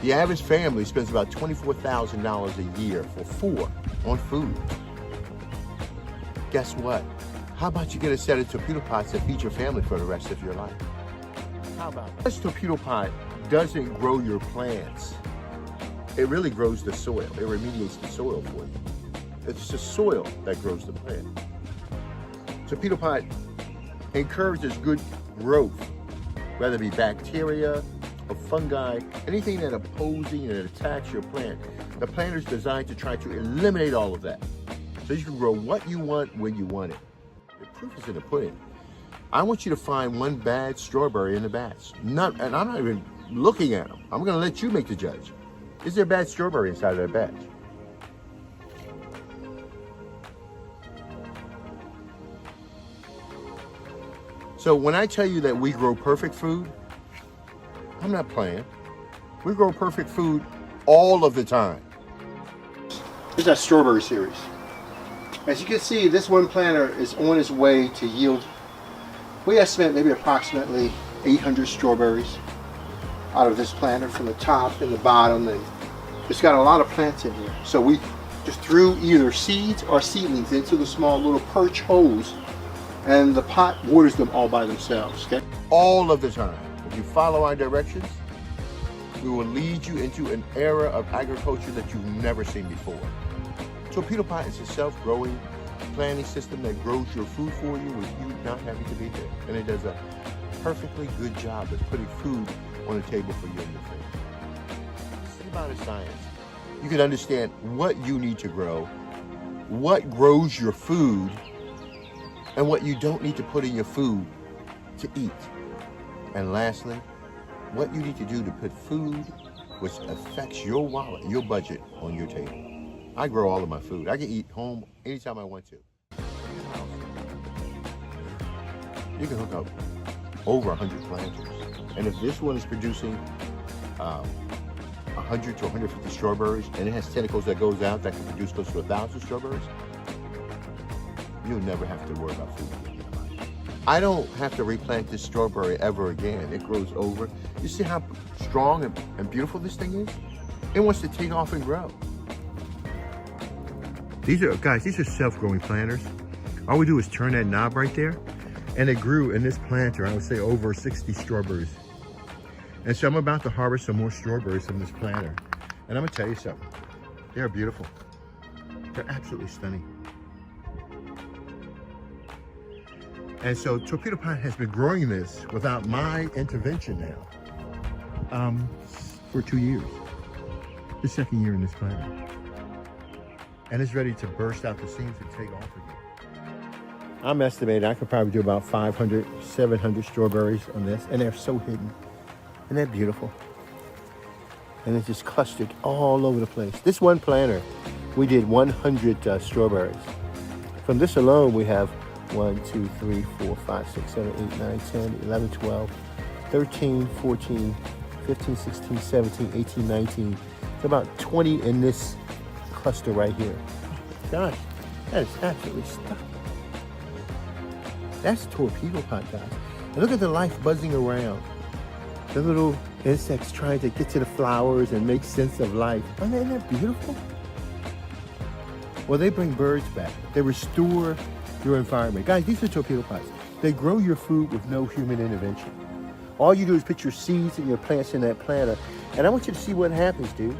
The average family spends about $24,000 a year for 4 on food. Guess what? How about you get a set of torpedo pots that feed your family for the rest of your life? How about that? This torpedo pot doesn't grow your plants. It really grows the soil. It remediates the soil for you. It's the soil that grows the plant. Torpedo pot encourages good growth, whether it be bacteria or fungi, anything that opposing and attacks your plant. The planter is designed to try to eliminate all of that, so you can grow what you want when you want it. The proof is in the pudding. I want you to find one bad strawberry in the batch. And I'm not even looking at them. I'm gonna let you make the judge. Is there a bad strawberry inside of that batch? So when I tell you that we grow perfect food, I'm not playing. We grow perfect food all of the time. This is our strawberry series. As you can see, this one planter is on its way to yield. We estimate maybe approximately 800 strawberries out of this planter from the top and the bottom, and it's got a lot of plants in here. So we just threw either seeds or seedlings into the small little perch holes, and the pot waters them all by themselves, okay? All of the time. If you follow our directions, we will lead you into an era of agriculture that you've never seen before. Torpedo pot is a self-growing planting system that grows your food for you with you not having to be there. And it does a perfectly good job of putting food on the table for you and your family. See about the science. You can understand what you need to grow, what grows your food, and what you don't need to put in your food to eat. And lastly, what you need to do to put food which affects your wallet, your budget, on your table. I grow all of my food. I can eat home anytime I want to. You can hook up over 100 planters. And if this one is producing 100 to 150 strawberries, and it has tentacles that goes out that can produce close to 1,000 strawberries, you'll never have to worry about food again. I don't have to replant this strawberry ever again. It grows over. You see how strong and beautiful this thing is? It wants to take off and grow. These are self-growing planters. All we do is turn that knob right there, and it grew in this planter, I would say, over 60 strawberries. And so I'm about to harvest some more strawberries from this planter. And I'm gonna tell you something. They're beautiful. They're absolutely stunning. And so Torpedo Pot has been growing this without my intervention now for 2 years. The second year in this planter. And it's ready to burst out the seams and take off again. I'm estimating I could probably do about 500, 700 strawberries on this, and they're so hidden. And they're beautiful. And it's just clustered all over the place. This one planter, we did 100 strawberries. From this alone, we have 1, 2, 3, 4, 5, 6, 7, 8, 9, 10, 11, 12, 13, 14, 15, 16, 17, 18, 19. It's about 20 in this cluster right here. Gosh, that is absolutely stunning. That's Torpedo Pot, guys. And look at the life buzzing around. The little insects trying to get to the flowers and make sense of life. Isn't that beautiful? Well, they bring birds back. They restore your environment. Guys, these are torpedo pots. They grow your food with no human intervention. All you do is put your seeds and your plants in that planter, and I want you to see what happens, dude.